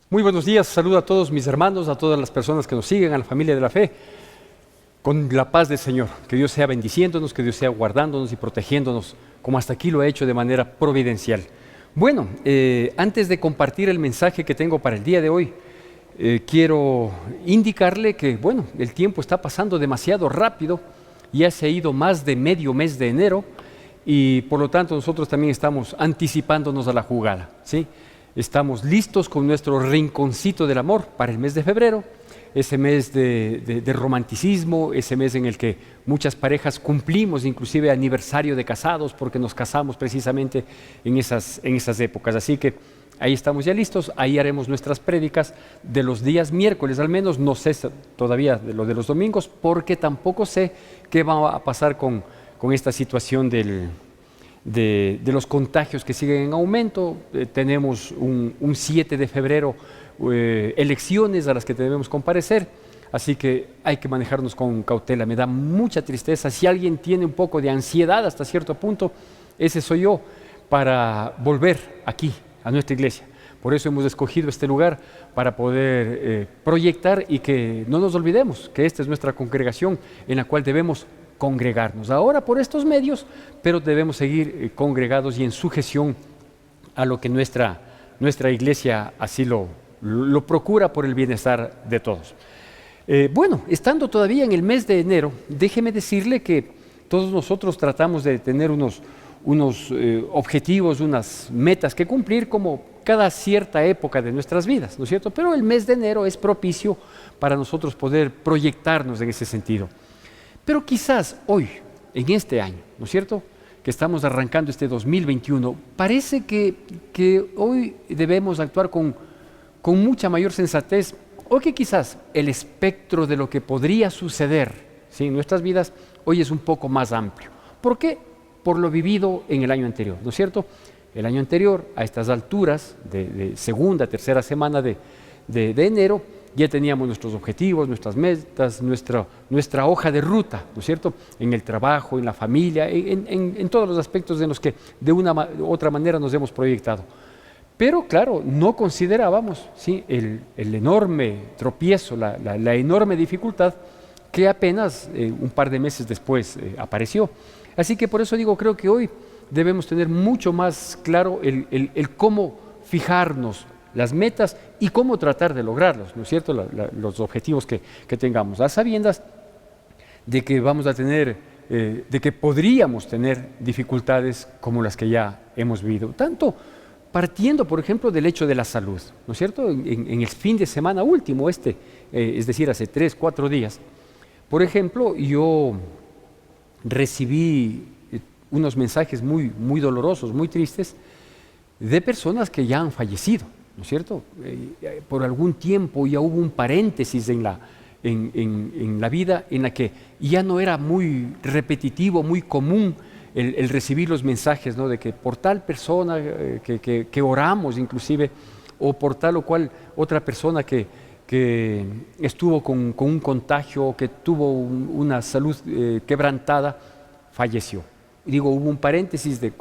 Muy buenos días, saludo a todos mis hermanos, a todas las personas que nos siguen, a la familia de la fe, con la paz del Señor. Que Dios sea bendiciéndonos, que Dios sea guardándonos y protegiéndonos, como hasta aquí lo ha hecho de manera providencial. Bueno, antes de compartir el mensaje que tengo para el día de hoy, quiero indicarle que, bueno, el tiempo está pasando demasiado rápido, ya se ha ido más de medio mes de enero y por lo tanto nosotros también estamos anticipándonos a la jugada, ¿sí? Estamos listos con nuestro rinconcito del amor para el mes de febrero, ese mes de romanticismo, ese mes en el que muchas parejas cumplimos inclusive aniversario de casados porque nos casamos precisamente en esas épocas. Así que ahí estamos ya listos, ahí haremos nuestras prédicas de los días miércoles, al menos no sé todavía de lo de los domingos porque tampoco sé qué va a pasar con esta situación de los contagios que siguen en aumento. Tenemos un 7 de febrero elecciones a las que debemos comparecer, así que hay que manejarnos con cautela. Me da mucha tristeza. Si alguien tiene un poco de ansiedad hasta cierto punto, ese soy yo, para volver aquí, a nuestra iglesia. Por eso hemos escogido este lugar para poder proyectar y que no nos olvidemos que esta es nuestra congregación en la cual debemos congregarnos ahora por estos medios, pero debemos seguir congregados y en sujeción a lo que nuestra iglesia así lo procura por el bienestar de todos. Bueno, estando todavía en el mes de enero, déjeme decirle que todos nosotros tratamos de tener unos objetivos, unas metas que cumplir como cada cierta época de nuestras vidas, ¿no es cierto? Pero el mes de enero es propicio para nosotros poder proyectarnos en ese sentido. Pero quizás hoy, en este año, ¿no es cierto?, que estamos arrancando este 2021, parece que hoy debemos actuar con mucha mayor sensatez, o que quizás el espectro de lo que podría suceder, ¿sí?, en nuestras vidas hoy es un poco más amplio. ¿Por qué? Por lo vivido en el año anterior, ¿no es cierto? El año anterior, a estas alturas, de segunda, tercera semana de enero, ya teníamos nuestros objetivos, nuestras metas, nuestra hoja de ruta, ¿no es cierto?, en el trabajo, en la familia, en todos los aspectos en los que de una u otra manera nos hemos proyectado. Pero claro, no considerábamos, ¿sí?, el enorme tropiezo, la enorme dificultad que apenas un par de meses después apareció. Así que por eso digo, creo que hoy debemos tener mucho más claro el cómo fijarnos las metas y cómo tratar de lograrlos, ¿no es cierto?, los objetivos que tengamos, a sabiendas de que vamos a tener, de que podríamos tener dificultades como las que ya hemos vivido, tanto partiendo, por ejemplo, del hecho de la salud, ¿no es cierto?, en el fin de semana último, es decir, hace 3, 4 días, por ejemplo, yo recibí unos mensajes muy, muy dolorosos, muy tristes, de personas que ya han fallecido, ¿no es cierto? Por algún tiempo ya hubo un paréntesis en la vida en la que ya no era muy repetitivo, muy común el recibir los mensajes, ¿no?, de que por tal persona que oramos inclusive, o por tal o cual otra persona que estuvo con un contagio, que tuvo una salud quebrantada, falleció. Y digo, hubo un paréntesis de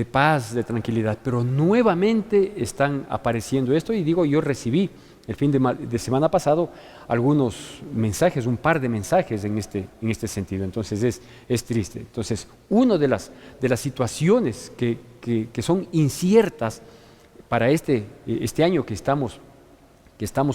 paz, de tranquilidad, pero nuevamente están apareciendo esto, y digo, yo recibí el fin de semana pasado algunos mensajes, un par de mensajes en este sentido. Entonces es triste. Entonces, una de las situaciones que son inciertas para este año que estamos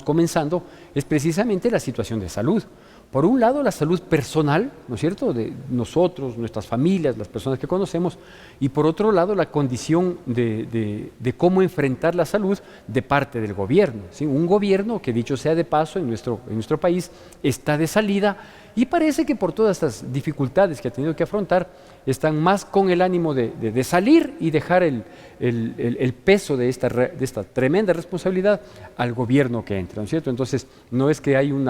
comenzando es precisamente la situación de salud. Por un lado, la salud personal, ¿no es cierto?, de nosotros, nuestras familias, las personas que conocemos, y por otro lado, la condición de cómo enfrentar la salud de parte del gobierno, ¿sí? Un gobierno que, dicho sea de paso, en nuestro país está de salida, y parece que por todas estas dificultades que ha tenido que afrontar, están más con el ánimo de salir y dejar el peso de esta tremenda responsabilidad al gobierno que entra, ¿no es cierto? Entonces, no es que hay un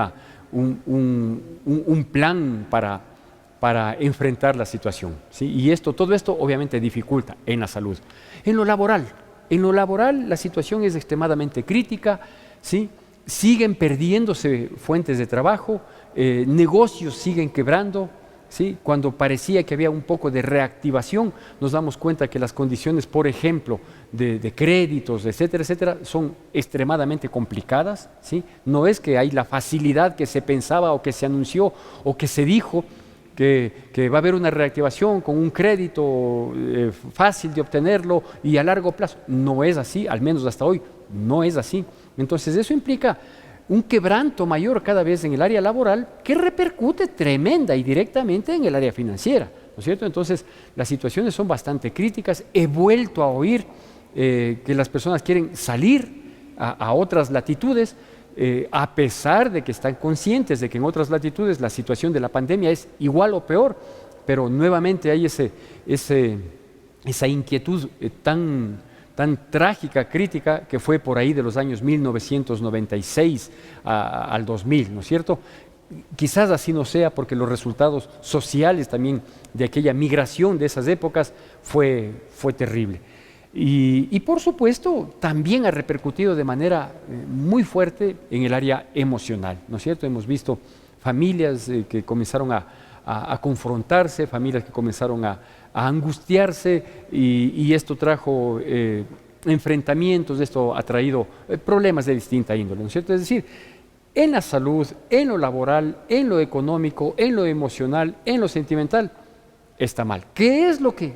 plan para enfrentar la situación, ¿sí? Y todo esto obviamente dificulta en la salud. En lo laboral la situación es extremadamente crítica, ¿sí? Siguen perdiéndose fuentes de trabajo, negocios siguen quebrando, ¿sí? Cuando parecía que había un poco de reactivación, nos damos cuenta que las condiciones, por ejemplo, de créditos, etcétera, etcétera, son extremadamente complicadas, ¿sí? No es que hay la facilidad que se pensaba o que se anunció o que se dijo que va a haber una reactivación con un crédito fácil de obtenerlo y a largo plazo. No es así, al menos hasta hoy, no es así. Entonces eso implica un quebranto mayor cada vez en el área laboral que repercute tremenda y directamente en el área financiera, ¿no es cierto? Entonces las situaciones son bastante críticas. He vuelto a oír que las personas quieren salir a otras latitudes, a pesar de que están conscientes de que en otras latitudes la situación de la pandemia es igual o peor, pero nuevamente hay esa inquietud tan trágica, crítica, que fue por ahí de los años 1996 al 2000, ¿no es cierto? Quizás así no sea porque los resultados sociales también de aquella migración de esas épocas fue terrible. Y por supuesto también ha repercutido de manera muy fuerte en el área emocional, ¿no es cierto? Hemos visto familias que comenzaron a confrontarse, familias que comenzaron a angustiarse y esto trajo enfrentamientos, esto ha traído problemas de distinta índole, ¿no es cierto? Es decir, en la salud, en lo laboral, en lo económico, en lo emocional, en lo sentimental, está mal. ¿Qué es lo que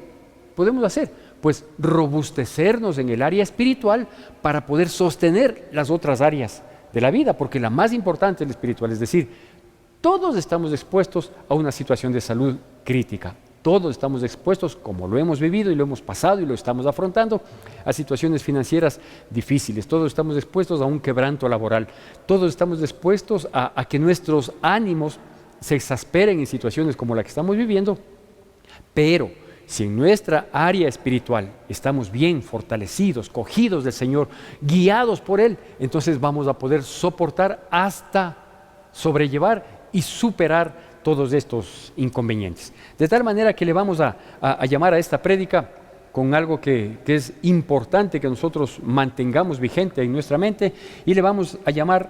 podemos hacer? Pues robustecernos en el área espiritual para poder sostener las otras áreas de la vida, porque la más importante es la espiritual, es decir, todos estamos expuestos a una situación de salud crítica, todos estamos expuestos, como lo hemos vivido y lo hemos pasado y lo estamos afrontando, a situaciones financieras difíciles, todos estamos expuestos a un quebranto laboral, todos estamos expuestos a que nuestros ánimos se exasperen en situaciones como la que estamos viviendo, pero si en nuestra área espiritual estamos bien fortalecidos, cogidos del Señor, guiados por Él, entonces vamos a poder soportar hasta sobrellevar y superar todos estos inconvenientes. De tal manera que le vamos a llamar a esta prédica con algo que es importante que nosotros mantengamos vigente en nuestra mente y le vamos a llamar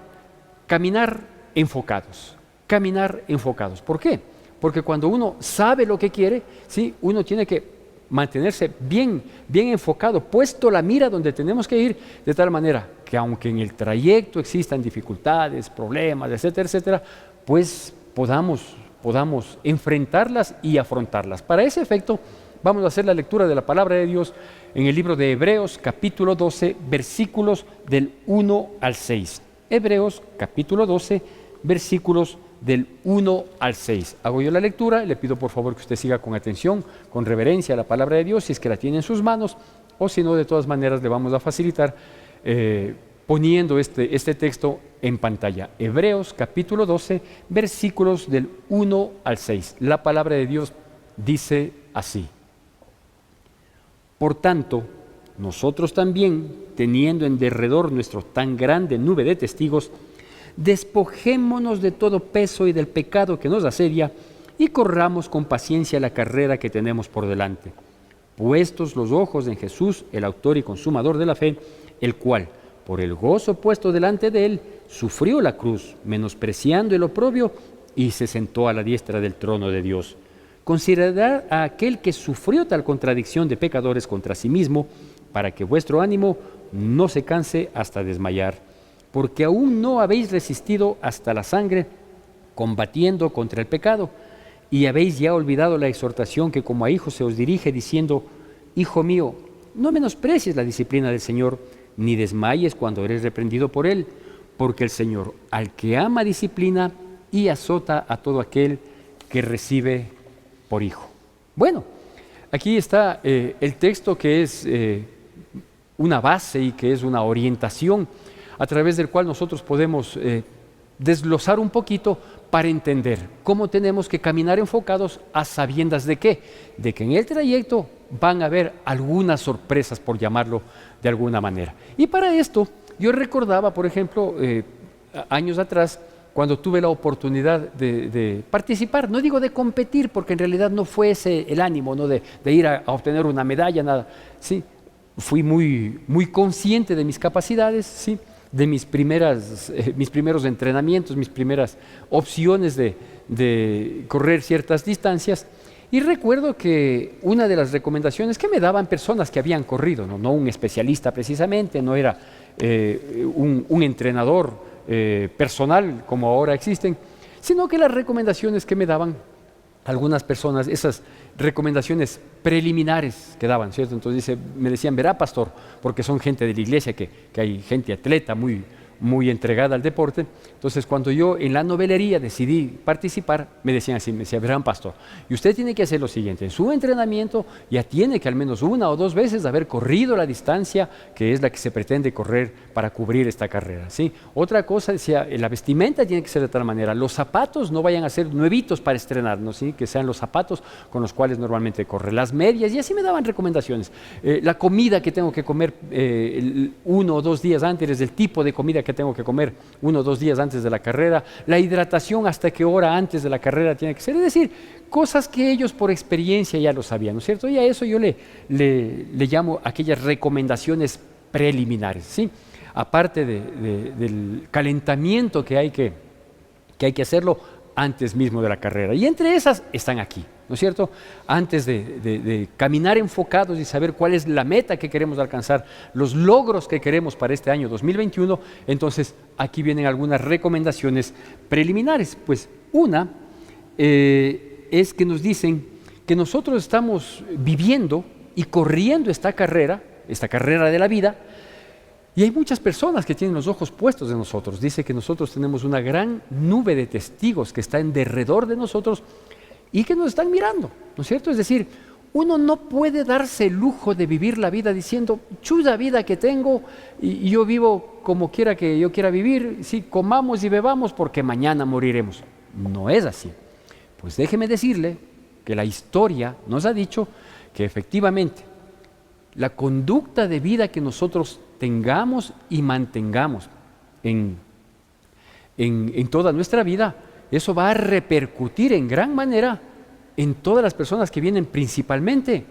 caminar enfocados. Caminar enfocados. ¿Por qué? Porque cuando uno sabe lo que quiere, ¿sí? Uno tiene que mantenerse bien enfocado, puesto la mira donde tenemos que ir, de tal manera que aunque en el trayecto existan dificultades, problemas, etcétera, etcétera, pues podamos enfrentarlas y afrontarlas. Para ese efecto, vamos a hacer la lectura de la palabra de Dios en el libro de Hebreos, capítulo 12, versículos del 1 al 6. Hebreos, capítulo 12, versículos del 1 al 6. Hago yo la lectura, le pido por favor que usted siga con atención, con reverencia a la palabra de Dios, si es que la tiene en sus manos, o si no, de todas maneras le vamos a facilitar poniendo este texto en pantalla. Hebreos capítulo 12, versículos del 1 al 6. La palabra de Dios dice así: Por tanto, nosotros también, teniendo en derredor nuestro tan grande nube de testigos, despojémonos de todo peso y del pecado que nos asedia y corramos con paciencia la carrera que tenemos por delante, puestos los ojos en Jesús, el autor y consumador de la fe, el cual, por el gozo puesto delante de él, sufrió la cruz, menospreciando el oprobio, y se sentó a la diestra del trono de Dios. Considerad a aquel que sufrió tal contradicción de pecadores contra sí mismo, para que vuestro ánimo no se canse hasta desmayar, porque aún no habéis resistido hasta la sangre, combatiendo contra el pecado, y habéis ya olvidado la exhortación que como a hijos se os dirige, diciendo: Hijo mío, no menosprecies la disciplina del Señor, ni desmayes cuando eres reprendido por Él, porque el Señor, al que ama, disciplina y azota a todo aquel que recibe por hijo. Bueno, aquí está el texto que es una base y que es una orientación a través del cual nosotros podemos desglosar un poquito para entender cómo tenemos que caminar enfocados a sabiendas de qué, de que en el trayecto van a haber algunas sorpresas, por llamarlo de alguna manera. Y para esto yo recordaba, por ejemplo, años atrás, cuando tuve la oportunidad de participar, no digo de competir, porque en realidad no fue ese el ánimo, ¿no? de ir a obtener una medalla, nada, ¿sí? Fui muy consciente de mis capacidades, ¿sí? de mis primeros entrenamientos, mis primeras opciones de correr ciertas distancias. Y recuerdo que una de las recomendaciones que me daban personas que habían corrido, no un especialista precisamente, no era un entrenador personal como ahora existen, sino que las recomendaciones que me daban algunas personas, esas recomendaciones preliminares que daban, ¿cierto? Entonces me decían, verá pastor, porque son gente de la iglesia, que hay gente atleta muy entregada al deporte. Entonces cuando yo en la novelería decidí participar, me decían así, me decían, verán pastor, y usted tiene que hacer lo siguiente, en su entrenamiento ya tiene que al menos 1 o 2 veces haber corrido la distancia que es la que se pretende correr para cubrir esta carrera, ¿sí? Otra cosa, decía, la vestimenta tiene que ser de tal manera, los zapatos no vayan a ser nuevitos para estrenarnos, ¿sí? Que sean los zapatos con los cuales normalmente corre, las medias, y así me daban recomendaciones. La comida que tengo que comer 1 o 2 días antes, el tipo de comida que tengo que comer 1 o 2 días antes de la carrera, la hidratación hasta qué hora antes de la carrera tiene que ser, es decir, cosas que ellos por experiencia ya lo sabían, ¿no es cierto? Y a eso yo le llamo aquellas recomendaciones preliminares, ¿sí? Aparte del calentamiento que hay que hacerlo antes mismo de la carrera. Y entre esas están aquí, ¿no es cierto? Antes de caminar enfocados y saber cuál es la meta que queremos alcanzar, los logros que queremos para este año 2021, entonces aquí vienen algunas recomendaciones preliminares. Pues una es que nos dicen que nosotros estamos viviendo y corriendo esta carrera de la vida, y hay muchas personas que tienen los ojos puestos en nosotros. Dice que nosotros tenemos una gran nube de testigos que está en derredor de nosotros y que nos están mirando, ¿no es cierto? Es decir, uno no puede darse el lujo de vivir la vida diciendo, chuda vida que tengo y yo vivo como quiera que yo quiera vivir, sí, comamos y bebamos porque mañana moriremos. No es así. Pues déjeme decirle que la historia nos ha dicho que efectivamente la conducta de vida que nosotros tengamos y mantengamos en toda nuestra vida, eso va a repercutir en gran manera en todas las personas que vienen principalmente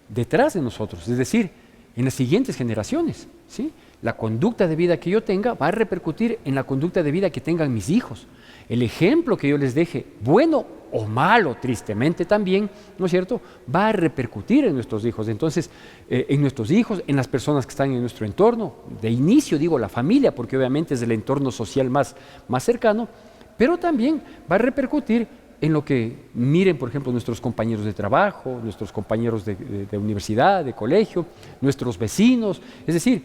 detrás de nosotros, es decir, en las siguientes generaciones, ¿sí? La conducta de vida que yo tenga va a repercutir en la conducta de vida que tengan mis hijos. El ejemplo que yo les deje, bueno o malo, tristemente también, ¿no es cierto?, va a repercutir en nuestros hijos. Entonces, en nuestros hijos, en las personas que están en nuestro entorno, de inicio digo la familia, porque obviamente es el entorno social más cercano, pero también va a repercutir en lo que miren, por ejemplo, nuestros compañeros de trabajo, nuestros compañeros de universidad, de colegio, nuestros vecinos. Es decir,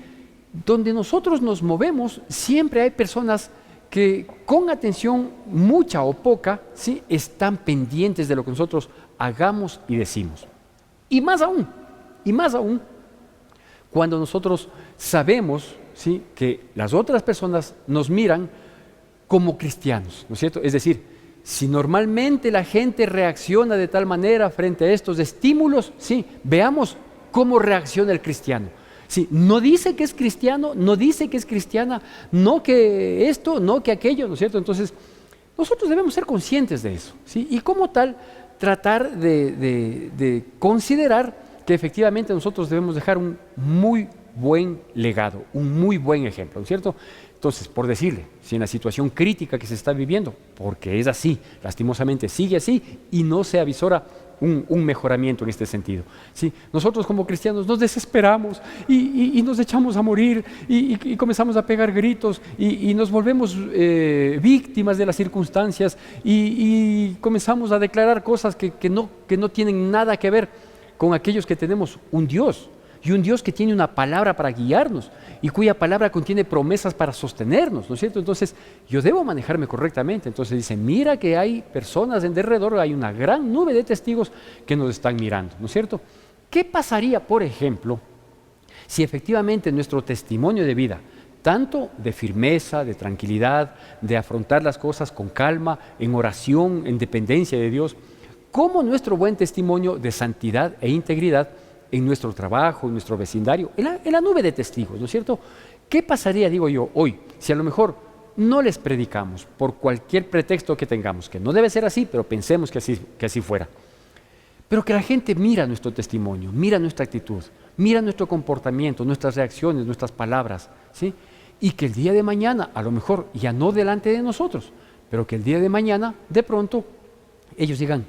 donde nosotros nos movemos, siempre hay personas que con atención mucha o poca, ¿sí?, están pendientes de lo que nosotros hagamos y decimos. Y más aún, cuando nosotros sabemos, ¿sí?, que las otras personas nos miran como cristianos, ¿no es cierto? Es decir, si normalmente la gente reacciona de tal manera frente a estos estímulos, sí, veamos cómo reacciona el cristiano. Sí, no dice que es cristiano, no dice que es cristiana, no que esto, no que aquello, ¿no es cierto? Entonces, nosotros debemos ser conscientes de eso, ¿sí? Y como tal, tratar de considerar que efectivamente nosotros debemos dejar un muy buen legado, un muy buen ejemplo, ¿no es cierto? Entonces, por decirle, si en la situación crítica que se está viviendo, porque es así, lastimosamente sigue así y no se avisora un mejoramiento en este sentido, ¿sí? Nosotros como cristianos nos desesperamos y nos echamos a morir y comenzamos a pegar gritos y nos volvemos víctimas de las circunstancias y comenzamos a declarar cosas que no tienen nada que ver con aquellos que tenemos un Dios. Y un Dios que tiene una palabra para guiarnos y cuya palabra contiene promesas para sostenernos, ¿no es cierto? Entonces, yo debo manejarme correctamente. Entonces dice, mira que hay personas en derredor, hay una gran nube de testigos que nos están mirando, ¿no es cierto? ¿Qué pasaría, por ejemplo, si efectivamente nuestro testimonio de vida, tanto de firmeza, de tranquilidad, de afrontar las cosas con calma, en oración, en dependencia de Dios, como nuestro buen testimonio de santidad e integridad, en nuestro trabajo, en nuestro vecindario, en la nube de testigos, ¿no es cierto? ¿Qué pasaría, digo yo, hoy, si a lo mejor no les predicamos por cualquier pretexto que tengamos, que no debe ser así, pero pensemos que así fuera, pero que la gente mira nuestro testimonio, mira nuestra actitud, mira nuestro comportamiento, nuestras reacciones, nuestras palabras, ¿sí? y que el día de mañana, a lo mejor ya no delante de nosotros, pero que el día de mañana, de pronto, ellos digan,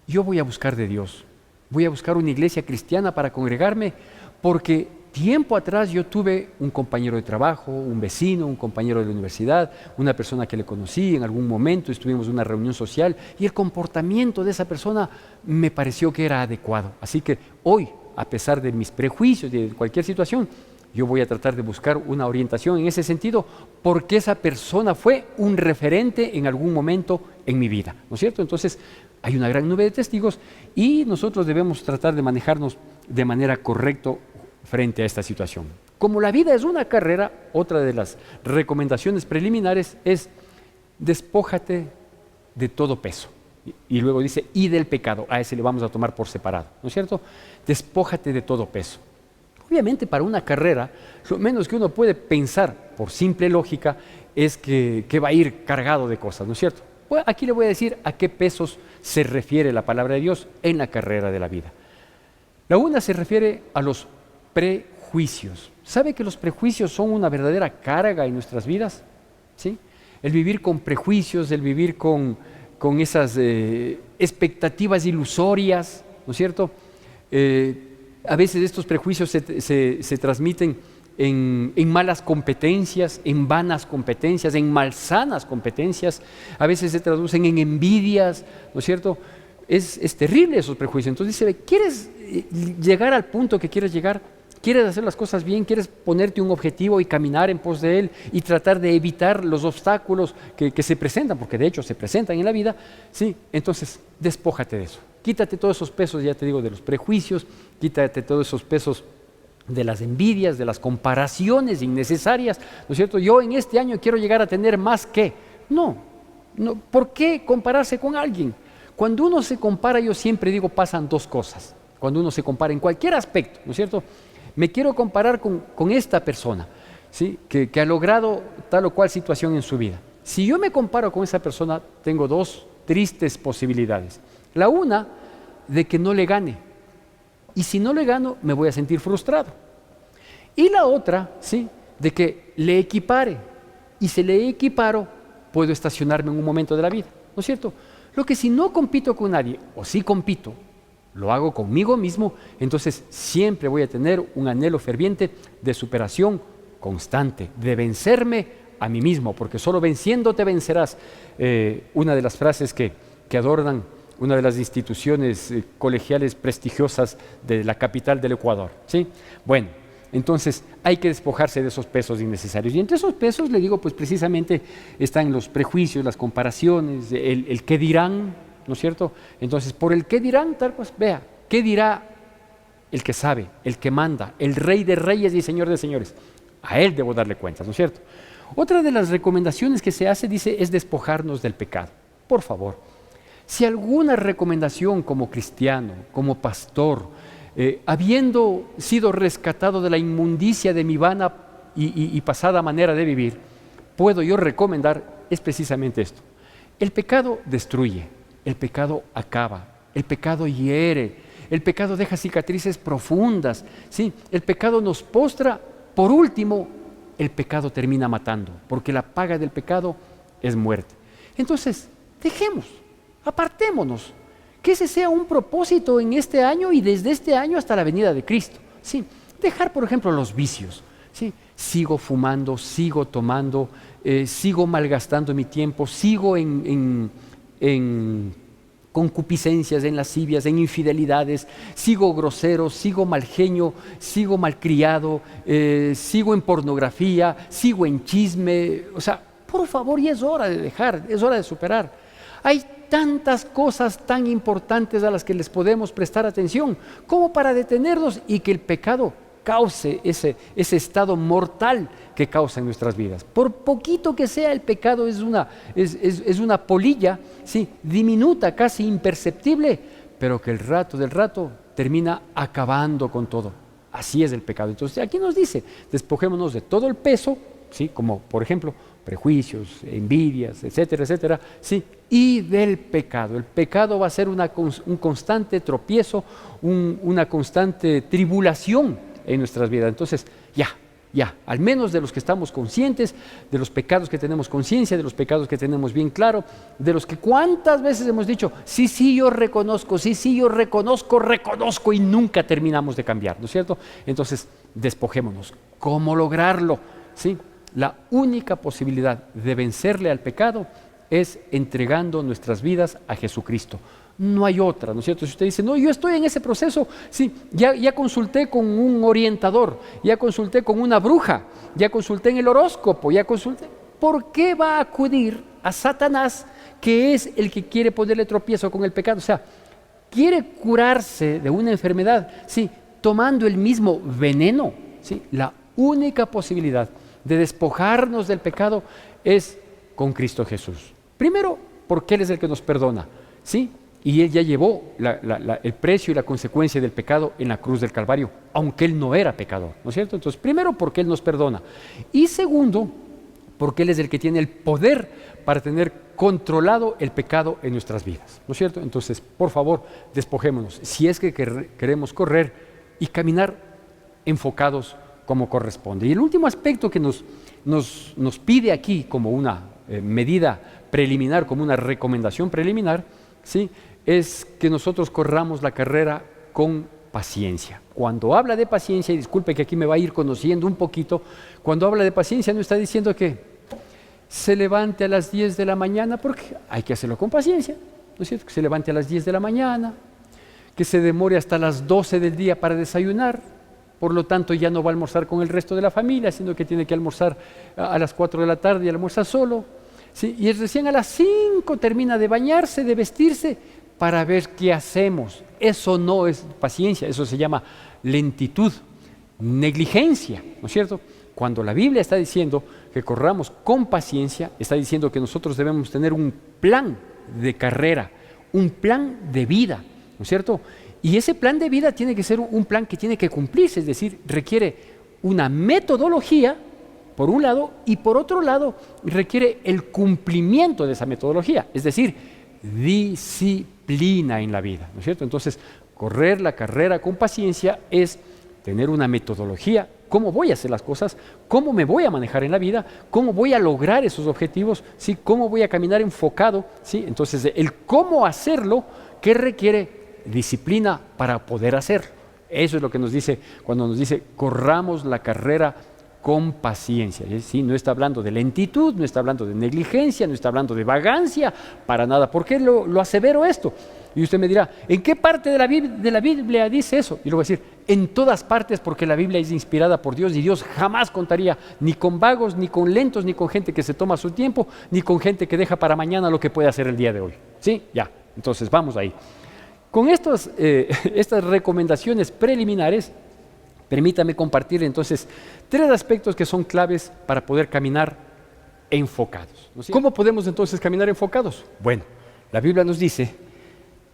yo voy a buscar de Dios, voy a buscar una iglesia cristiana para congregarme, porque tiempo atrás yo tuve un compañero de trabajo, un vecino, un compañero de la universidad, una persona que le conocí en algún momento, estuvimos en una reunión social y el comportamiento de esa persona me pareció que era adecuado. Así que hoy, a pesar de mis prejuicios, de cualquier situación, yo voy a tratar de buscar una orientación en ese sentido porque esa persona fue un referente en algún momento en mi vida, ¿no es cierto? Entonces, hay una gran nube de testigos y nosotros debemos tratar de manejarnos de manera correcta frente a esta situación. Como la vida es una carrera, otra de las recomendaciones preliminares es despójate de todo peso. Y luego dice, y del pecado, a ese le vamos a tomar por separado, ¿no es cierto? Despójate de todo peso. Obviamente para una carrera, lo menos que uno puede pensar por simple lógica es que va a ir cargado de cosas, ¿no es cierto? Pues aquí le voy a decir a qué pesos se refiere la palabra de Dios en la carrera de la vida. La una se refiere a los prejuicios. ¿Sabe que los prejuicios son una verdadera carga en nuestras vidas? ¿Sí? El vivir con prejuicios, el vivir con esas expectativas ilusorias, ¿no es cierto? A veces estos prejuicios se transmiten en malas competencias, en vanas competencias, en malsanas competencias, a veces se traducen en envidias, ¿no es cierto? Es terrible esos prejuicios. Entonces dice, ¿quieres llegar al punto que quieres llegar? ¿Quieres hacer las cosas bien? ¿Quieres ponerte un objetivo y caminar en pos de él y tratar de evitar los obstáculos que se presentan? Porque de hecho se presentan en la vida. Sí, entonces despójate de eso. Quítate todos esos pesos, ya te digo, de los prejuicios, quítate todos esos pesos de las envidias, de las comparaciones innecesarias, ¿no es cierto? Yo en este año quiero llegar a tener más que. No, ¿por qué compararse con alguien? Cuando uno se compara, yo siempre digo, pasan dos cosas. Cuando uno se compara en cualquier aspecto, ¿no es cierto? Me quiero comparar con esta persona, ¿sí? que ha logrado tal o cual situación en su vida. Si yo me comparo con esa persona, tengo dos tristes posibilidades. La una, de que no le gane. Y si no le gano, me voy a sentir frustrado. Y la otra, ¿sí? de que le equipare. Y si le equiparo, puedo estacionarme en un momento de la vida, ¿no es cierto? Lo que si no compito con nadie, o si compito, lo hago conmigo mismo, entonces siempre voy a tener un anhelo ferviente de superación constante, de vencerme a mí mismo, porque solo venciéndote vencerás. Una de las frases que adornan una de las instituciones colegiales prestigiosas de la capital del Ecuador, ¿sí? Bueno, entonces hay que despojarse de esos pesos innecesarios. Y entre esos pesos, le digo, pues precisamente están los prejuicios, las comparaciones, el qué dirán, ¿no es cierto? Entonces, por el qué dirán, tal pues, vea, ¿qué dirá el que sabe, el que manda, el rey de reyes y señor de señores? A él debo darle cuentas, ¿no es cierto? Otra de las recomendaciones que se hace, dice, es despojarnos del pecado. Por favor, si alguna recomendación como cristiano, como pastor, habiendo sido rescatado de la inmundicia de mi vana y pasada manera de vivir, puedo yo recomendar, es precisamente esto. El pecado destruye, el pecado acaba, el pecado hiere, el pecado deja cicatrices profundas, ¿sí? El pecado nos postra, por último, el pecado termina matando, porque la paga del pecado es muerte. Entonces, dejemos, apartémonos, que ese sea un propósito en este año y desde este año hasta la venida de Cristo, ¿sí? Dejar, por ejemplo, los vicios, ¿sí? Sigo fumando, sigo tomando, sigo malgastando mi tiempo, sigo en concupiscencias, en lascivias, en infidelidades, sigo grosero, sigo malgenio, sigo malcriado, sigo en pornografía, sigo en chisme. O sea, por favor, ya es hora de dejar, es hora de superar. Hay tantas cosas tan importantes a las que les podemos prestar atención como para detenernos y que el pecado cause ese estado mortal que causa en nuestras vidas. Por poquito que sea, el pecado es una polilla, ¿sí? Diminuta, casi imperceptible, pero que el rato del rato termina acabando con todo. Así es el pecado. Entonces aquí nos dice, despojémonos de todo el peso, ¿sí? Como por ejemplo prejuicios, envidias, etcétera, etcétera, ¿sí? Y del pecado. El pecado va a ser un constante tropiezo, una constante tribulación en nuestras vidas. Entonces, ya ya, al menos de los que estamos conscientes, de los pecados que tenemos conciencia, de los pecados que tenemos bien claro, de los que cuántas veces hemos dicho, sí, yo reconozco, sí, yo reconozco y nunca terminamos de cambiar, ¿no es cierto? Entonces, despojémonos. ¿Cómo lograrlo? ¿Sí? La única posibilidad de vencerle al pecado es entregando nuestras vidas a Jesucristo. No hay otra, ¿no es cierto? Si usted dice, no, yo estoy en ese proceso, sí, ya consulté con un orientador, ya consulté con una bruja, ya consulté en el horóscopo, ya consulté. ¿Por qué va a acudir a Satanás, que es el que quiere ponerle tropiezo con el pecado? O sea, quiere curarse de una enfermedad, sí, tomando el mismo veneno, sí. La única posibilidad de despojarnos del pecado es con Cristo Jesús. Primero, porque Él es el que nos perdona, ¿sí? Y Él ya llevó el precio y la consecuencia del pecado en la cruz del Calvario, aunque Él no era pecador, ¿no es cierto? Entonces, primero, porque Él nos perdona. Y segundo, porque Él es el que tiene el poder para tener controlado el pecado en nuestras vidas, ¿no es cierto? Entonces, por favor, despojémonos, si es que queremos correr y caminar enfocados como corresponde. Y el último aspecto que nos pide aquí como una medida preliminar, como una recomendación preliminar, ¿sí?, es que nosotros corramos la carrera con paciencia. Cuando habla de paciencia, y disculpe que aquí me va a ir conociendo un poquito, cuando habla de paciencia no está diciendo que se levante a las 10 de la mañana, porque hay que hacerlo con paciencia, ¿no es cierto? Que se levante a las 10 de la mañana, que se demore hasta las 12 del día para desayunar, por lo tanto ya no va a almorzar con el resto de la familia, sino que tiene que almorzar a las 4 de la tarde y almuerza solo, ¿sí? Y recién a las 5 termina de bañarse, de vestirse, para ver qué hacemos. Eso no es paciencia, eso se llama lentitud, negligencia, ¿no es cierto? Cuando la Biblia está diciendo que corramos con paciencia, está diciendo que nosotros debemos tener un plan de carrera, un plan de vida, ¿no es cierto? Y ese plan de vida tiene que ser un plan que tiene que cumplirse, es decir, requiere una metodología, por un lado, y por otro lado, requiere el cumplimiento de esa metodología, es decir, disciplina en la vida, ¿no es cierto? Entonces, correr la carrera con paciencia es tener una metodología, cómo voy a hacer las cosas, cómo me voy a manejar en la vida, cómo voy a lograr esos objetivos, ¿sí? Cómo voy a caminar enfocado, ¿sí? Entonces, el cómo hacerlo, que requiere disciplina para poder hacerlo. Eso es lo que nos dice cuando nos dice corramos la carrera con paciencia, ¿sí? No está hablando de lentitud, no está hablando de negligencia, no está hablando de vagancia, para nada. ¿Por qué lo asevero esto? Y usted me dirá, ¿en qué parte de la Biblia dice eso? Y le voy a decir, en todas partes, porque la Biblia es inspirada por Dios y Dios jamás contaría ni con vagos, ni con lentos, ni con gente que se toma su tiempo, ni con gente que deja para mañana lo que puede hacer el día de hoy. ¿Sí? Ya, entonces vamos ahí. Con estas recomendaciones preliminares, permítame compartir entonces 3 aspectos que son claves para poder caminar enfocados, ¿no es cierto? ¿Cómo podemos entonces caminar enfocados? Bueno, la Biblia nos dice,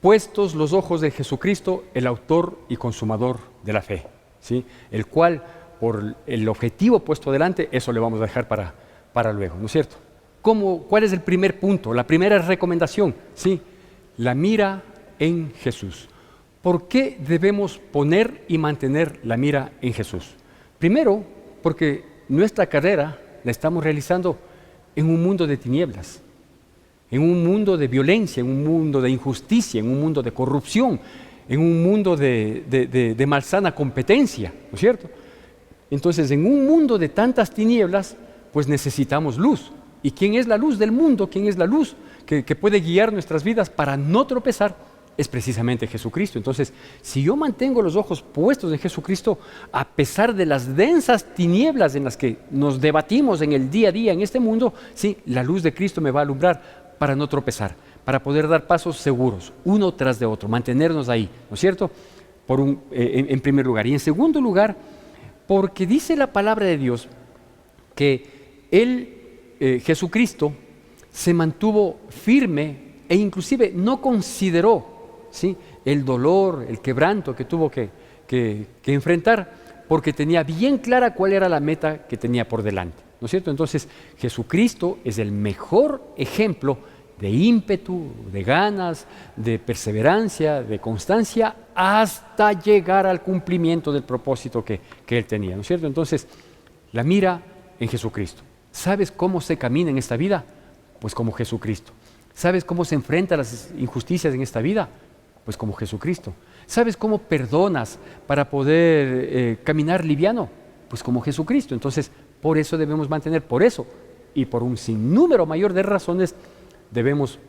puestos los ojos de Jesucristo, el autor y consumador de la fe, ¿sí? El cual, por el objetivo puesto delante, eso le vamos a dejar para luego, ¿no es cierto? ¿Cuál es el primer punto? La primera recomendación, ¿sí? La mira en Jesús. ¿Por qué debemos poner y mantener la mira en Jesús? Primero, porque nuestra carrera la estamos realizando en un mundo de tinieblas, en un mundo de violencia, en un mundo de injusticia, en un mundo de corrupción, en un mundo de malsana competencia, ¿no es cierto? Entonces, en un mundo de tantas tinieblas, pues necesitamos luz. ¿Y quién es la luz del mundo? ¿Quién es la luz que puede guiar nuestras vidas para no tropezar? Es precisamente Jesucristo. Entonces, si yo mantengo los ojos puestos en Jesucristo, a pesar de las densas tinieblas en las que nos debatimos en el día a día en este mundo, sí, la luz de Cristo me va a alumbrar para no tropezar, para poder dar pasos seguros, uno tras de otro, mantenernos ahí, ¿no es cierto? En primer lugar. Y en segundo lugar, porque dice la palabra de Dios que Jesucristo, se mantuvo firme e inclusive no consideró, ¿sí?, el dolor, el quebranto que tuvo que enfrentar, porque tenía bien clara cuál era la meta que tenía por delante, ¿no es cierto? Entonces, Jesucristo es el mejor ejemplo de ímpetu, de ganas, de perseverancia, de constancia, hasta llegar al cumplimiento del propósito que Él tenía, ¿no es cierto? Entonces, La mira en Jesucristo. ¿Sabes cómo se camina en esta vida? Pues como Jesucristo. ¿Sabes cómo se enfrenta a las injusticias en esta vida? Pues como Jesucristo. ¿Sabes cómo perdonas para poder caminar liviano? Pues como Jesucristo. Entonces, por eso debemos mantener, por eso y por un sinnúmero mayor de razones, debemos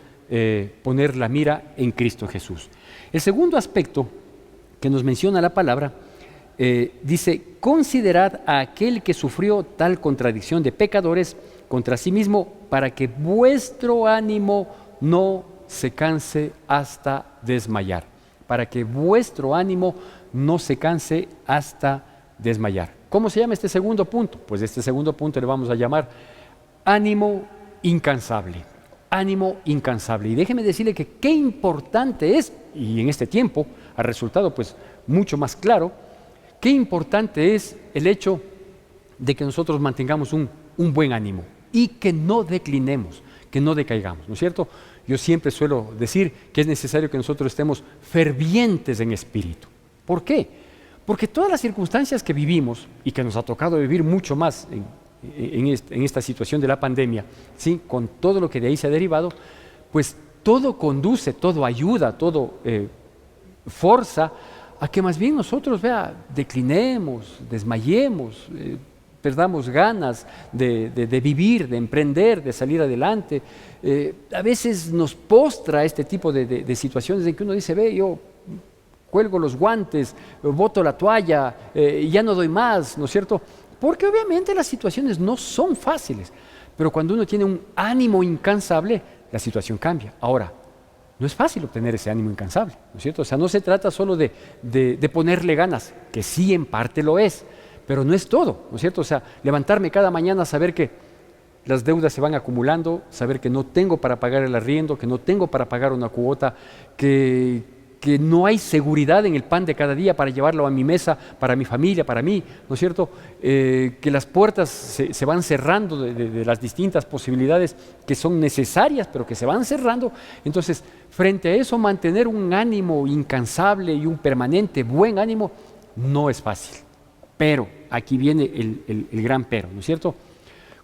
poner la mira en Cristo Jesús. El segundo aspecto que nos menciona la palabra dice: considerad a aquel que sufrió tal contradicción de pecadores contra sí mismo, para que vuestro ánimo no se canse hasta desmayar. Para que vuestro ánimo no se canse hasta desmayar. ¿Cómo se llama este segundo punto? Pues este segundo punto le vamos a llamar ánimo incansable. Ánimo incansable. Y déjeme decirle que qué importante es, y en este tiempo ha resultado pues mucho más claro, qué importante es el hecho de que nosotros mantengamos un buen ánimo y que no declinemos, que no decaigamos, ¿no es cierto? Yo siempre suelo decir que es necesario que nosotros estemos fervientes en espíritu. ¿Por qué? Porque todas las circunstancias que vivimos y que nos ha tocado vivir mucho más en esta situación de la pandemia, ¿sí? Con todo lo que de ahí se ha derivado, pues todo conduce, todo ayuda, todo forza a que más bien nosotros, declinemos, desmayemos, perdamos ganas de vivir, de emprender, de salir adelante. A veces nos postra este tipo de situaciones en que uno dice, yo cuelgo los guantes, boto la toalla, ya no doy más, ¿no es cierto? Porque obviamente las situaciones no son fáciles, pero cuando uno tiene un ánimo incansable, la situación cambia. Ahora, no es fácil obtener ese ánimo incansable, ¿no es cierto? O sea, no se trata solo de ponerle ganas, que sí en parte lo es, pero no es todo, ¿no es cierto? O sea, levantarme cada mañana, saber que las deudas se van acumulando, saber que no tengo para pagar el arriendo, que no tengo para pagar una cuota, que no hay seguridad en el pan de cada día para llevarlo a mi mesa, para mi familia, para mí, ¿no es cierto? Que las puertas se van cerrando de las distintas posibilidades que son necesarias, pero que se van cerrando. Entonces, frente a eso, mantener un ánimo incansable y un permanente buen ánimo no es fácil. Pero, aquí viene el gran pero, ¿no es cierto?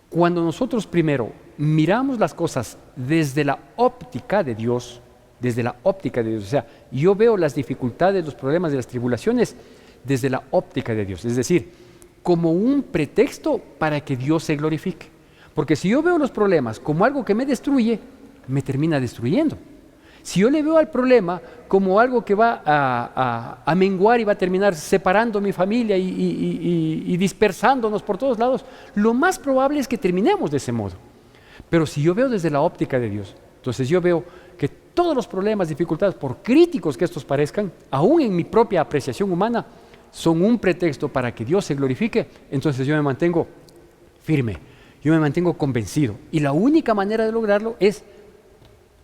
Cuando nosotros primero miramos las cosas desde la óptica de Dios, o sea, yo veo las dificultades, los problemas de las tribulaciones desde la óptica de Dios, es decir, como un pretexto para que Dios se glorifique. Porque si yo veo los problemas como algo que me destruye, me termina destruyendo. Si yo le veo al problema como algo que va a menguar y va a terminar separando mi familia y dispersándonos por todos lados, lo más probable es que terminemos de ese modo. Pero si yo veo desde la óptica de Dios, entonces yo veo que todos los problemas, dificultades, por críticos que estos parezcan, aún en mi propia apreciación humana, son un pretexto para que Dios se glorifique. Entonces yo me mantengo firme, yo me mantengo convencido. Y la única manera de lograrlo es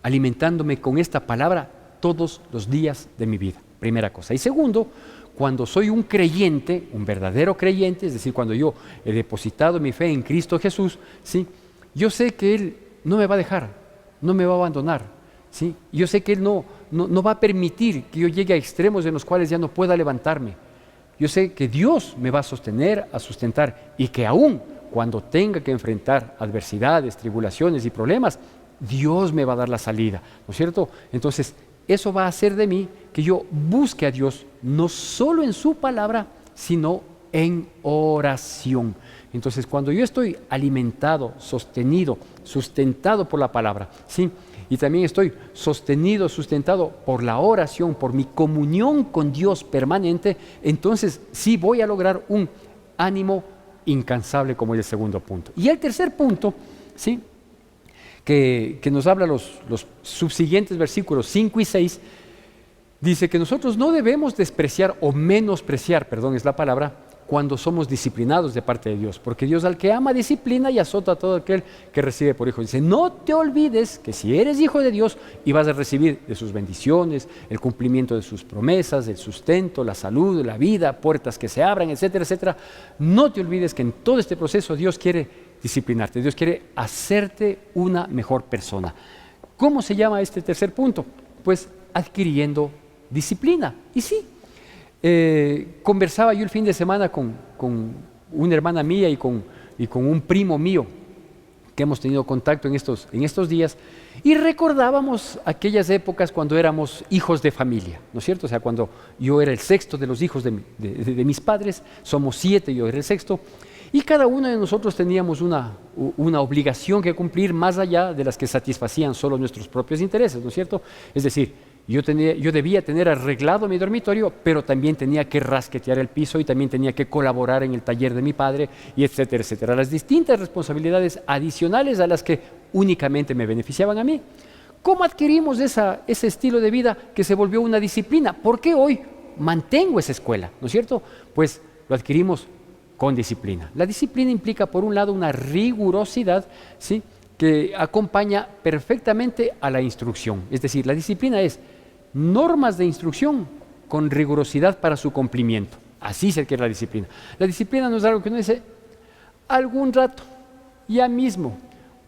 alimentándome con esta palabra todos los días de mi vida, primera cosa. Y segundo, cuando soy un creyente, un verdadero creyente, es decir, cuando yo he depositado mi fe en Cristo Jesús, ¿sí? Yo sé que Él no me va a dejar, no me va a abandonar, ¿sí? Yo sé que Él no va a permitir que yo llegue a extremos en los cuales ya no pueda levantarme. Yo sé que Dios me va a sostener, a sustentar, y que aún cuando tenga que enfrentar adversidades, tribulaciones y problemas, Dios me va a dar la salida, ¿no es cierto? Entonces, eso va a hacer de mí que yo busque a Dios, no solo en su palabra, sino en oración. Entonces, cuando yo estoy alimentado, sostenido, sustentado por la palabra, ¿sí? Y también estoy sostenido, sustentado por la oración, por mi comunión con Dios permanente, entonces sí voy a lograr un ánimo incansable, como es el segundo punto. Y el tercer punto, ¿sí?, que nos habla los subsiguientes versículos 5 y 6, dice que nosotros no debemos despreciar o menospreciar, es la palabra, cuando somos disciplinados de parte de Dios, porque Dios al que ama disciplina y azota a todo aquel que recibe por hijo. Dice, no te olvides que si eres hijo de Dios y vas a recibir de sus bendiciones, el cumplimiento de sus promesas, el sustento, la salud, la vida, puertas que se abran, etcétera, etcétera, no te olvides que en todo este proceso Dios quiere disciplinarte, Dios quiere hacerte una mejor persona. ¿Cómo se llama este tercer punto? Pues adquiriendo disciplina. Y sí, conversaba yo el fin de semana con una hermana mía y con un primo mío que hemos tenido contacto en estos días, y recordábamos aquellas épocas cuando éramos hijos de familia, ¿no es cierto? O sea, cuando yo era el sexto de los hijos de mis padres, somos 7, yo era el sexto, y cada uno de nosotros teníamos una obligación que cumplir más allá de las que satisfacían solo nuestros propios intereses, ¿no es cierto? Es decir, yo debía tener arreglado mi dormitorio, pero también tenía que rasquetear el piso y también tenía que colaborar en el taller de mi padre, y etcétera, etcétera. Las distintas responsabilidades adicionales a las que únicamente me beneficiaban a mí. ¿Cómo adquirimos ese estilo de vida que se volvió una disciplina? ¿Por qué hoy mantengo esa escuela? ¿No es cierto? Pues lo adquirimos con disciplina. La disciplina implica, por un lado, una rigurosidad, ¿sí?, que acompaña perfectamente a la instrucción. Es decir, la disciplina es normas de instrucción con rigurosidad para su cumplimiento. Así se adquiere la disciplina. La disciplina no es algo que uno dice, algún rato, ya mismo,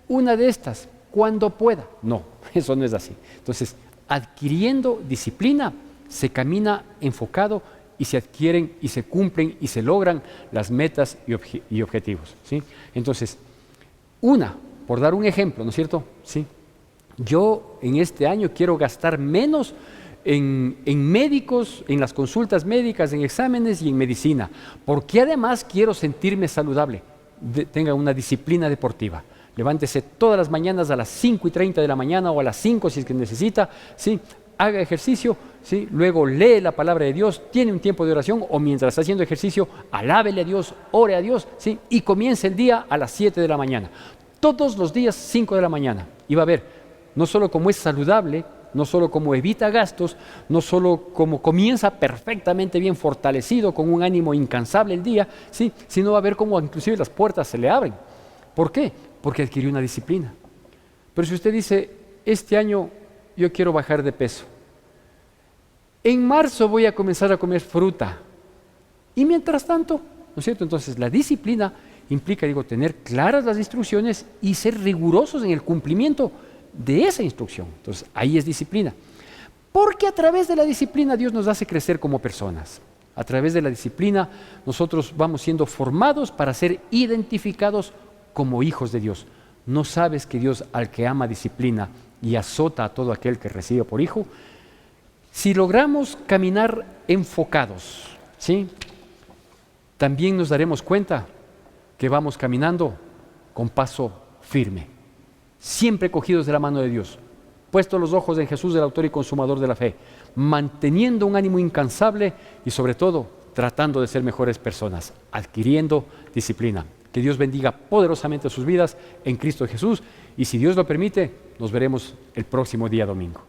una de estas, cuando pueda. No, eso no es así. Entonces, adquiriendo disciplina, se camina enfocado y se adquieren y se cumplen y se logran las metas y objetivos, ¿sí? Entonces, por dar un ejemplo, ¿no es cierto? ¿Sí? Yo en este año quiero gastar menos en médicos, en las consultas médicas, en exámenes y en medicina, porque además quiero sentirme saludable. Tenga una disciplina deportiva. Levántese todas las mañanas a las 5:30 de la mañana o a las 5 si es que necesita, ¿sí? Haga ejercicio, ¿sí? Luego lee la palabra de Dios, tiene un tiempo de oración o mientras está haciendo ejercicio, alábele a Dios, ore a Dios, ¿sí? Y comience el día a las 7 de la mañana. Todos los días 5 de la mañana. Y va a ver, no solo como es saludable, no solo como evita gastos, no solo como comienza perfectamente bien fortalecido, con un ánimo incansable el día, ¿sí?, sino va a ver cómo inclusive las puertas se le abren. ¿Por qué? Porque adquirió una disciplina. Pero si usted dice, este año yo quiero bajar de peso, en marzo voy a comenzar a comer fruta, y mientras tanto, ¿no es cierto? Entonces la disciplina implica, tener claras las instrucciones y ser rigurosos en el cumplimiento de esa instrucción. Entonces, ahí es disciplina. Porque a través de la disciplina Dios nos hace crecer como personas. A través de la disciplina nosotros vamos siendo formados para ser identificados como hijos de Dios. ¿No sabes que Dios, al que ama, disciplina y azota a todo aquel que recibe por hijo? Si logramos caminar enfocados, ¿sí?, también nos daremos cuenta que vamos caminando con paso firme, siempre cogidos de la mano de Dios, puestos los ojos en Jesús, el autor y consumador de la fe, manteniendo un ánimo incansable y sobre todo tratando de ser mejores personas, adquiriendo disciplina. Que Dios bendiga poderosamente sus vidas en Cristo Jesús, y si Dios lo permite, nos veremos el próximo día domingo.